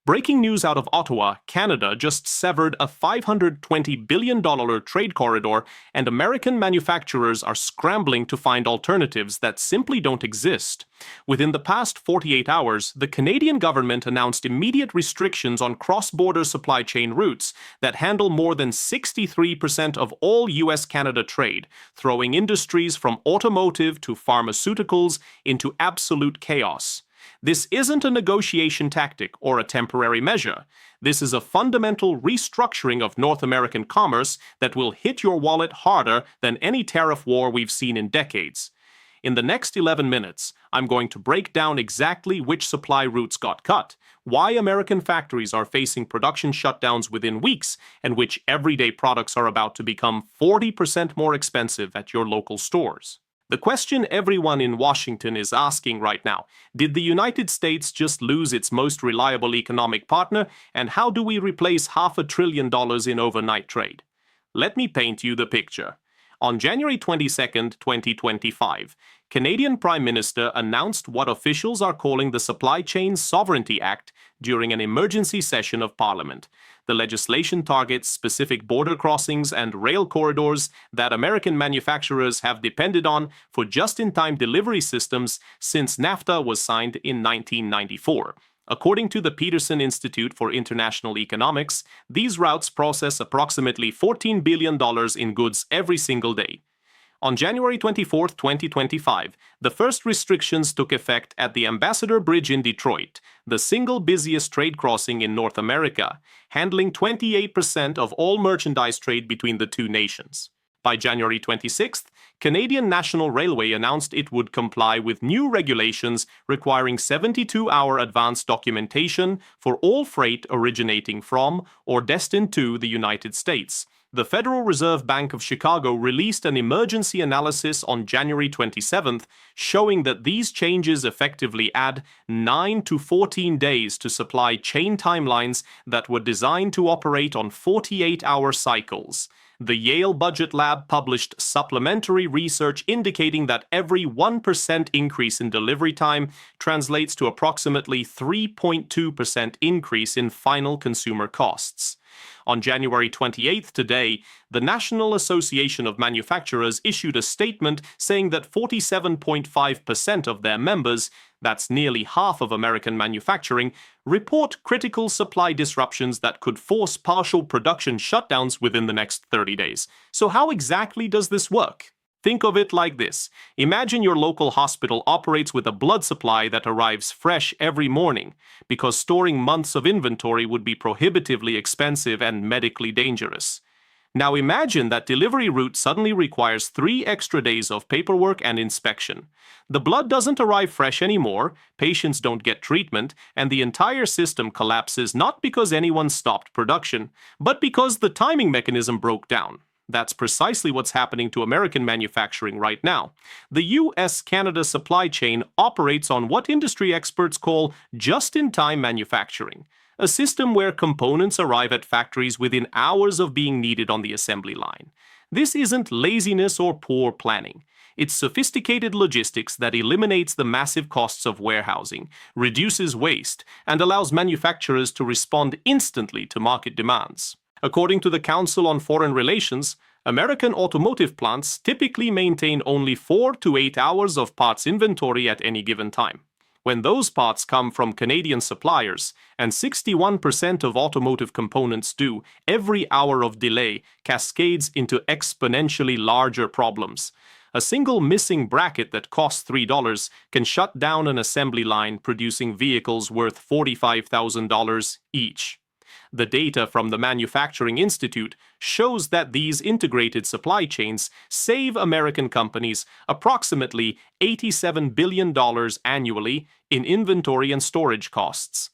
Breaking news out of Ottawa, Canada just severed a $520 billion trade corridor, and American manufacturers are scrambling to find alternatives that simply don't exist. Within the past 48 hours, the Canadian government announced immediate restrictions on cross-border supply chain routes that handle more than 63% of all US-Canada trade, throwing industries from automotive to pharmaceuticals into absolute chaos. This isn't a negotiation tactic or a temporary measure. This is a fundamental restructuring of North American commerce that will hit your wallet harder than any tariff war we've seen in decades. In the next 11 minutes, I'm going to break down exactly which supply routes got cut, why American factories are facing production shutdowns within weeks, and which everyday products are about to become 40% more expensive at your local stores. The question everyone in Washington is asking right now: did the United States just lose its most reliable economic partner, and how do we replace $500 billion in overnight trade? Let me paint you the picture. On January 22, 2025, Canadian Prime Minister announced what officials are calling the Supply Chain Sovereignty Act during an emergency session of Parliament. The legislation targets specific border crossings and rail corridors that American manufacturers have depended on for just-in-time delivery systems since NAFTA was signed in 1994. According to the Peterson Institute for International Economics, these routes process approximately $14 billion in goods every single day. On January 24, 2025, the first restrictions took effect at the Ambassador Bridge in Detroit, the single busiest trade crossing in North America, handling 28% of all merchandise trade between the two nations. By January 26th, Canadian National Railway announced it would comply with new regulations requiring 72-hour advance documentation for all freight originating from or destined to the United States. The Federal Reserve Bank of Chicago released an emergency analysis on January 27th, showing that these changes effectively add 9 to 14 days to supply chain timelines that were designed to operate on 48-hour cycles. The Yale Budget Lab published supplementary research indicating that every 1% increase in delivery time translates to approximately 3.2% increase in final consumer costs. On January 28th today, the National Association of Manufacturers issued a statement saying that 47.5% of their members, that's nearly half of American manufacturing, report critical supply disruptions that could force partial production shutdowns within the next 30 days. So how exactly does this work? Think of it like this. Imagine your local hospital operates with a blood supply that arrives fresh every morning, because storing months of inventory would be prohibitively expensive and medically dangerous. Now imagine that delivery route suddenly requires 3 extra days of paperwork and inspection. The blood doesn't arrive fresh anymore, patients don't get treatment, and the entire system collapses not because anyone stopped production, but because the timing mechanism broke down. That's precisely what's happening to American manufacturing right now. The US-Canada supply chain operates on what industry experts call just-in-time manufacturing, a system where components arrive at factories within hours of being needed on the assembly line. This isn't laziness or poor planning. It's sophisticated logistics that eliminates the massive costs of warehousing, reduces waste, and allows manufacturers to respond instantly to market demands. According to the Council on Foreign Relations, American automotive plants typically maintain only 4 to 8 hours of parts inventory at any given time. When those parts come from Canadian suppliers, and 61% of automotive components do, every hour of delay cascades into exponentially larger problems. A single missing bracket that costs $3 can shut down an assembly line producing vehicles worth $45,000 each. The data from the Manufacturing Institute shows that these integrated supply chains save American companies approximately $87 billion annually in inventory and storage costs.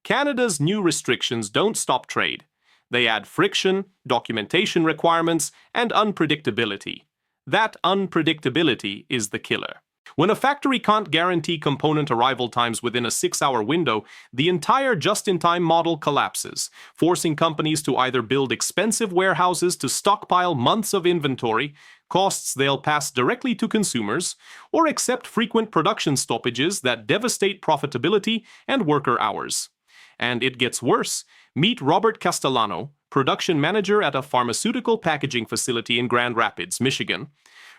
Canada's new restrictions don't stop trade. They add friction, documentation requirements, and unpredictability. That unpredictability is the killer. When a factory can't guarantee component arrival times within a 6-hour window, the entire just-in-time model collapses, forcing companies to either build expensive warehouses to stockpile months of inventory, costs they'll pass directly to consumers, or accept frequent production stoppages that devastate profitability and worker hours. And it gets worse. Meet Robert Castellano, production manager at a pharmaceutical packaging facility in Grand Rapids, Michigan.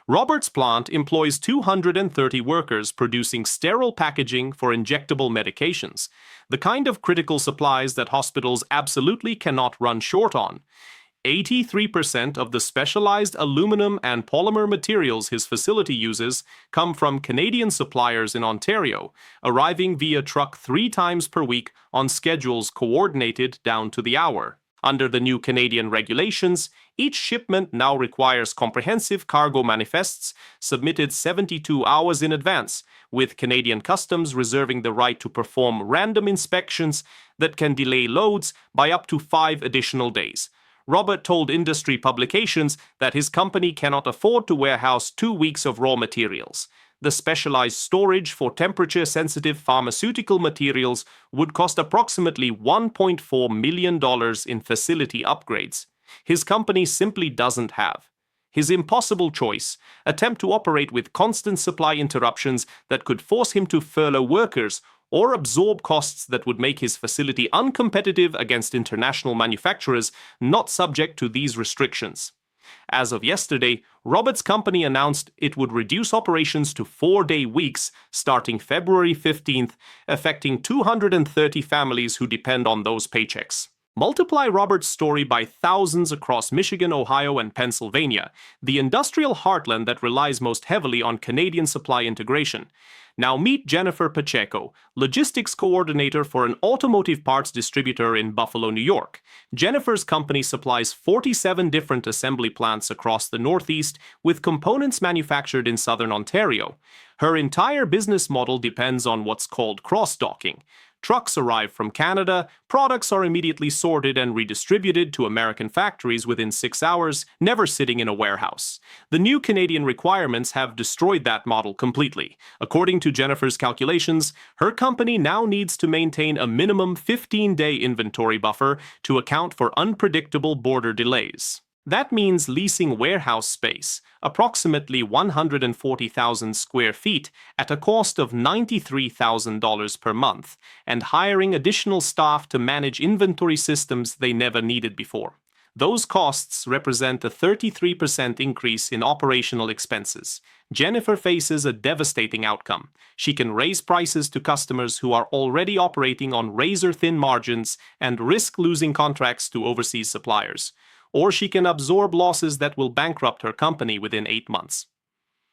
Robert's plant employs 230 workers producing sterile packaging for injectable medications, the kind of critical supplies that hospitals absolutely cannot run short on. 83% of the specialized aluminum and polymer materials his facility uses come from Canadian suppliers in Ontario, arriving via truck 3 times per week on schedules coordinated down to the hour. Under the new Canadian regulations, each shipment now requires comprehensive cargo manifests submitted 72 hours in advance, with Canadian Customs reserving the right to perform random inspections that can delay loads by up to 5 additional days. Robert told industry publications that his company cannot afford to warehouse 2 weeks of raw materials. The specialized storage for temperature-sensitive pharmaceutical materials would cost approximately $1.4 million in facility upgrades. His company simply doesn't have. His impossible choice: attempt to operate with constant supply interruptions that could force him to furlough workers, or absorb costs that would make his facility uncompetitive against international manufacturers not subject to these restrictions. As of yesterday, Robert's company announced it would reduce operations to 4-day weeks starting February 15th, affecting 230 families who depend on those paychecks. Multiply Robert's story by thousands across Michigan, Ohio, and Pennsylvania, the industrial heartland that relies most heavily on Canadian supply integration. Now meet Jennifer Pacheco, logistics coordinator for an automotive parts distributor in Buffalo, New York. Jennifer's company supplies 47 different assembly plants across the Northeast, with components manufactured in Southern Ontario. Her entire business model depends on what's called cross-docking. Trucks arrive from Canada, products are immediately sorted and redistributed to American factories within 6 hours, never sitting in a warehouse. The new Canadian requirements have destroyed that model completely. According to Jennifer's calculations, her company now needs to maintain a minimum 15-day inventory buffer to account for unpredictable border delays. That means leasing warehouse space, approximately 140,000 square feet, at a cost of $93,000 per month, and hiring additional staff to manage inventory systems they never needed before. Those costs represent a 33% increase in operational expenses. Jennifer faces a devastating outcome. She can raise prices to customers who are already operating on razor-thin margins and risk losing contracts to overseas suppliers. Or she can absorb losses that will bankrupt her company within 8 months.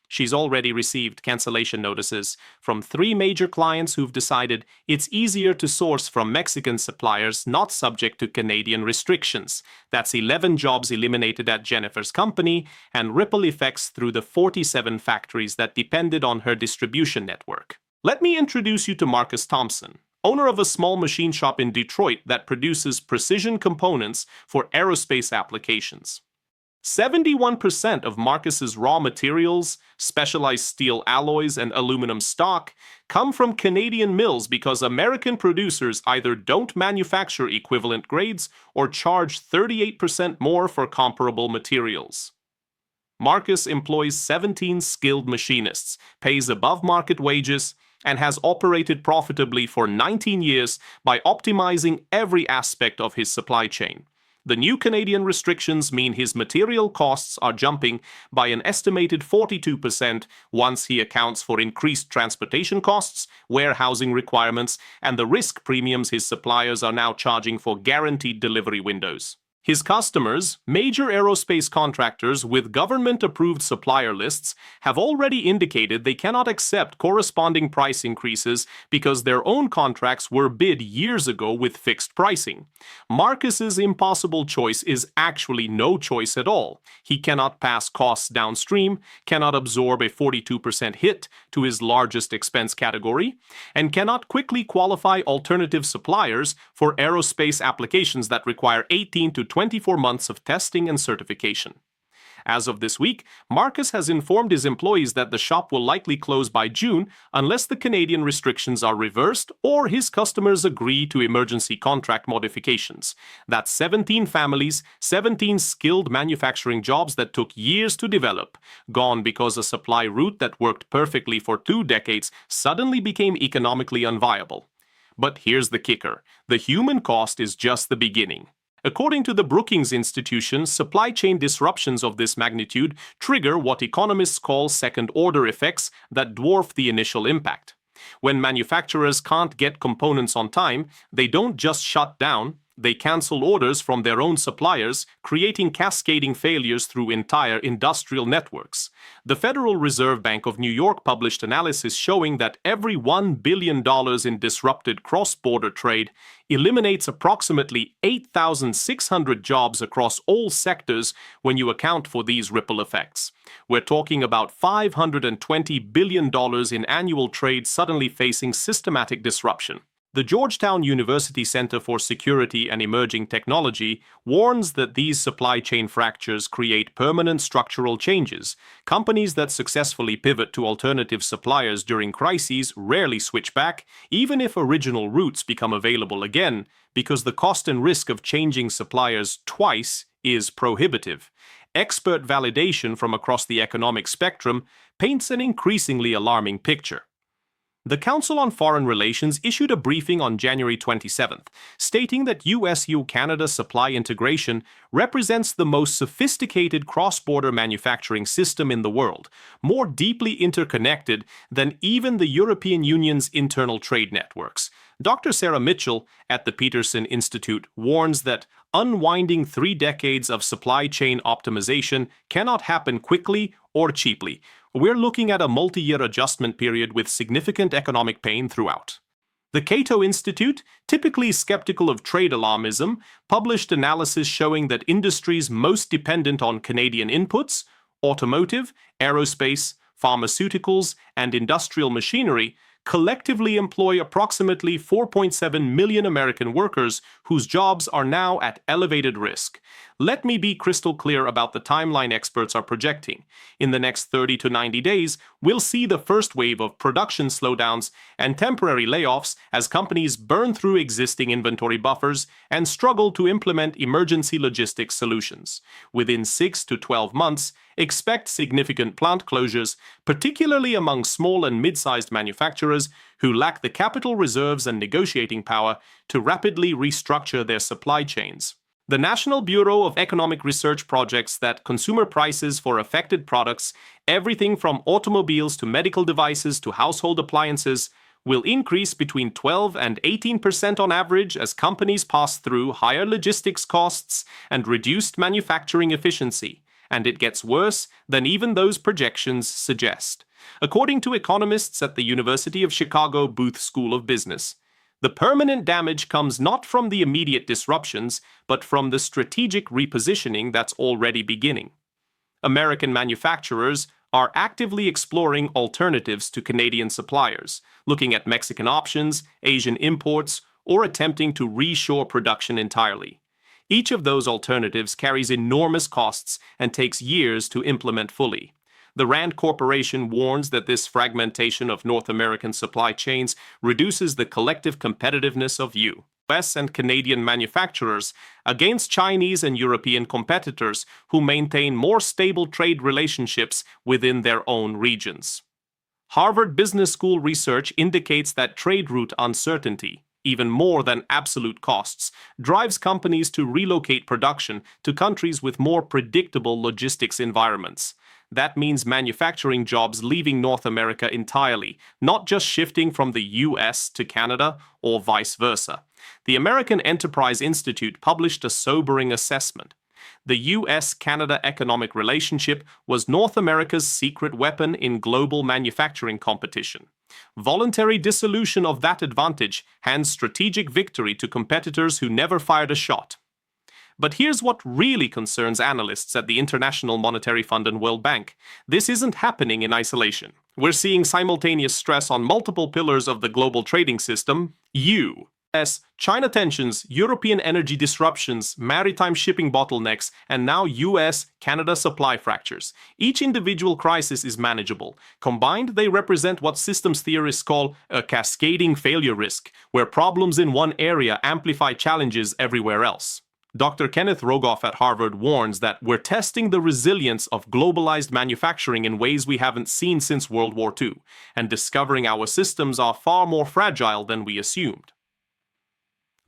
She's already received cancellation notices from 3 major clients who've decided it's easier to source from Mexican suppliers not subject to Canadian restrictions. That's 11 jobs eliminated at Jennifer's company and ripple effects through the 47 factories that depended on her distribution network. Let me introduce you to Marcus Thompson, owner of a small machine shop in Detroit that produces precision components for aerospace applications. 71% of Marcus's raw materials, specialized steel alloys, and aluminum stock come from Canadian mills because American producers either don't manufacture equivalent grades or charge 38% more for comparable materials. Marcus employs 17 skilled machinists, pays above market wages, and has operated profitably for 19 years by optimizing every aspect of his supply chain. The new Canadian restrictions mean his material costs are jumping by an estimated 42% once he accounts for increased transportation costs, warehousing requirements, and the risk premiums his suppliers are now charging for guaranteed delivery windows. His customers, major aerospace contractors with government-approved supplier lists, have already indicated they cannot accept corresponding price increases because their own contracts were bid years ago with fixed pricing. Marcus's impossible choice is actually no choice at all. He cannot pass costs downstream, cannot absorb a 42% hit to his largest expense category, and cannot quickly qualify alternative suppliers for aerospace applications that require 18 to 24 months of testing and certification. As of this week, Marcus has informed his employees that the shop will likely close by June unless the Canadian restrictions are reversed or his customers agree to emergency contract modifications. That's 17 families, 17 skilled manufacturing jobs that took years to develop, gone because a supply route that worked perfectly for 2 decades suddenly became economically unviable. But here's the kicker. The human cost is just the beginning. According to the Brookings Institution, supply chain disruptions of this magnitude trigger what economists call second-order effects that dwarf the initial impact. When manufacturers can't get components on time, they don't just shut down, they cancel orders from their own suppliers, creating cascading failures through entire industrial networks. The Federal Reserve Bank of New York published analysis showing that every $1 billion in disrupted cross-border trade eliminates approximately 8,600 jobs across all sectors when you account for these ripple effects. We're talking about $520 billion in annual trade suddenly facing systematic disruption. The Georgetown University Center for Security and Emerging Technology warns that these supply chain fractures create permanent structural changes. Companies that successfully pivot to alternative suppliers during crises rarely switch back, even if original routes become available again, because the cost and risk of changing suppliers twice is prohibitive. Expert validation from across the economic spectrum paints an increasingly alarming picture. The Council on Foreign Relations issued a briefing on January 27th, stating that US-EU-Canada supply integration represents the most sophisticated cross-border manufacturing system in the world, more deeply interconnected than even the European Union's internal trade networks. Dr. Sarah Mitchell at the Peterson Institute warns that unwinding 3 decades of supply chain optimization cannot happen quickly or cheaply. We're looking at a multi-year adjustment period with significant economic pain throughout. The Cato Institute, typically skeptical of trade alarmism, published analysis showing that industries most dependent on Canadian inputs, automotive, aerospace, pharmaceuticals, and industrial machinery, collectively employ approximately 4.7 million American workers whose jobs are now at elevated risk. Let me be crystal clear about the timeline experts are projecting. In the next 30 to 90 days, we'll see the first wave of production slowdowns and temporary layoffs as companies burn through existing inventory buffers and struggle to implement emergency logistics solutions. Within 6 to 12 months, expect significant plant closures, particularly among small and mid-sized manufacturers who lack the capital reserves and negotiating power to rapidly restructure their supply chains. The National Bureau of Economic Research projects that consumer prices for affected products, everything from automobiles to medical devices to household appliances, will increase between 12 and 18% on average as companies pass through higher logistics costs and reduced manufacturing efficiency. And it gets worse than even those projections suggest. According to economists at the University of Chicago Booth School of Business, the permanent damage comes not from the immediate disruptions, but from the strategic repositioning that's already beginning. American manufacturers are actively exploring alternatives to Canadian suppliers, looking at Mexican options, Asian imports, or attempting to reshore production entirely. Each of those alternatives carries enormous costs and takes years to implement fully. The Rand Corporation warns that this fragmentation of North American supply chains reduces the collective competitiveness of US and Canadian manufacturers against Chinese and European competitors who maintain more stable trade relationships within their own regions. Harvard Business School research indicates that trade route uncertainty, even more than absolute costs, drives companies to relocate production to countries with more predictable logistics environments. That means manufacturing jobs leaving North America entirely, not just shifting from the US to Canada or vice versa. The American Enterprise Institute published a sobering assessment. The US-Canada economic relationship was North America's secret weapon in global manufacturing competition. Voluntary dissolution of that advantage hands strategic victory to competitors who never fired a shot. But here's what really concerns analysts at the International Monetary Fund and World Bank. This isn't happening in isolation. We're seeing simultaneous stress on multiple pillars of the global trading system. US-China tensions, European energy disruptions, maritime shipping bottlenecks, and now US-Canada supply fractures. Each individual crisis is manageable. Combined, they represent what systems theorists call a cascading failure risk, where problems in one area amplify challenges everywhere else. Dr. Kenneth Rogoff at Harvard warns that we're testing the resilience of globalized manufacturing in ways we haven't seen since World War II, and discovering our systems are far more fragile than we assumed.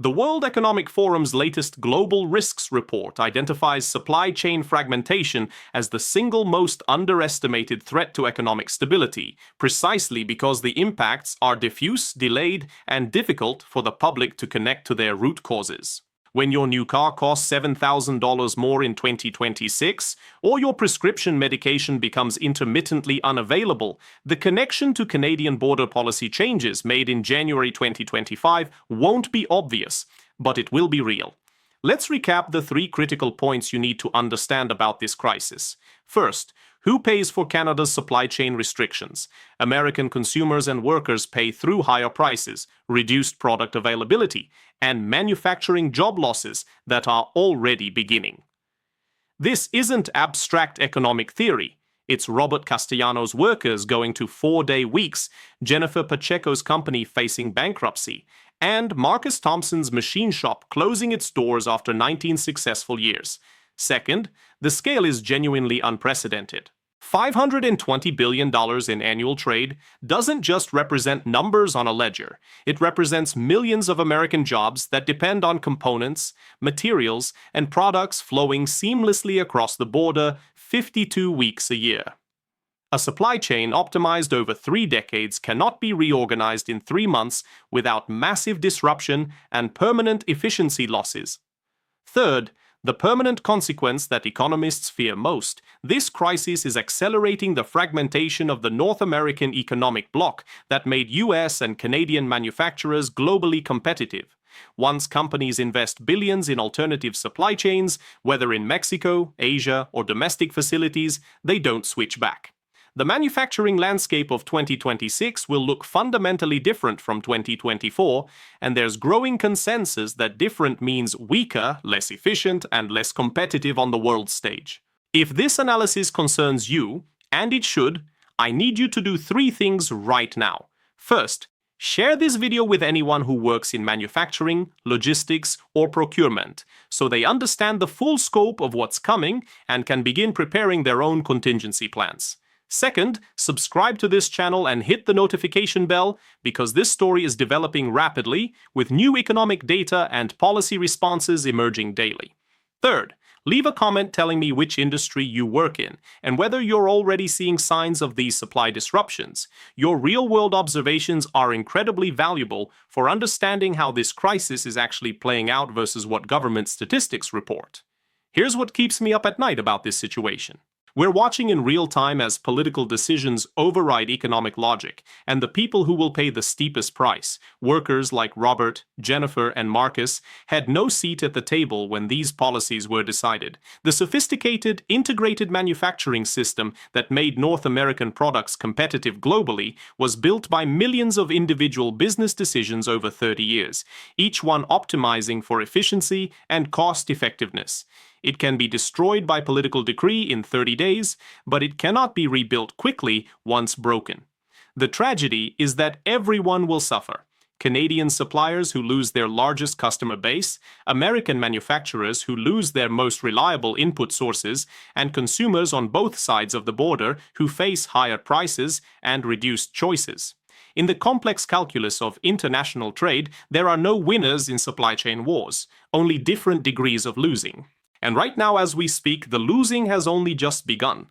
The World Economic Forum's latest Global Risks Report identifies supply chain fragmentation as the single most underestimated threat to economic stability, precisely because the impacts are diffuse, delayed, and difficult for the public to connect to their root causes. When your new car costs $7,000 more in 2026, or your prescription medication becomes intermittently unavailable, the connection to Canadian border policy changes made in January 2025 won't be obvious, but it will be real. Let's recap the 3 critical points you need to understand about this crisis. First, who pays for Canada's supply chain restrictions? American consumers and workers pay through higher prices, reduced product availability, and manufacturing job losses that are already beginning. This isn't abstract economic theory. It's Robert Castellanos' workers going to 4-day weeks, Jennifer Pacheco's company facing bankruptcy, and Marcus Thompson's machine shop closing its doors after 19 successful years. Second, the scale is genuinely unprecedented. $520 billion in annual trade doesn't just represent numbers on a ledger. It represents millions of American jobs that depend on components, materials, and products flowing seamlessly across the border 52 weeks a year. A supply chain optimized over 3 decades cannot be reorganized in 3 months without massive disruption and permanent efficiency losses. Third, the permanent consequence that economists fear most. This crisis is accelerating the fragmentation of the North American economic bloc that made US and Canadian manufacturers globally competitive. Once companies invest billions in alternative supply chains, whether in Mexico, Asia, or domestic facilities, they don't switch back. The manufacturing landscape of 2026 will look fundamentally different from 2024, and there's growing consensus that different means weaker, less efficient, and less competitive on the world stage. If this analysis concerns you, and it should, I need you to do 3 things right now. First, share this video with anyone who works in manufacturing, logistics, or procurement, so they understand the full scope of what's coming and can begin preparing their own contingency plans. Second, subscribe to this channel and hit the notification bell because this story is developing rapidly with new economic data and policy responses emerging daily. Third, leave a comment telling me which industry you work in and whether you're already seeing signs of these supply disruptions. Your real-world observations are incredibly valuable for understanding how this crisis is actually playing out versus what government statistics report. Here's what keeps me up at night about this situation. We're watching in real time as political decisions override economic logic, and the people who will pay the steepest price, workers like Robert, Jennifer, and Marcus, had no seat at the table when these policies were decided. The sophisticated, integrated manufacturing system that made North American products competitive globally was built by millions of individual business decisions over 30 years, each one optimizing for efficiency and cost effectiveness. It can be destroyed by political decree in 30 days, but it cannot be rebuilt quickly once broken. The tragedy is that everyone will suffer. Canadian suppliers who lose their largest customer base, American manufacturers who lose their most reliable input sources, and consumers on both sides of the border who face higher prices and reduced choices. In the complex calculus of international trade, there are no winners in supply chain wars, only different degrees of losing. And right now as we speak, the losing has only just begun.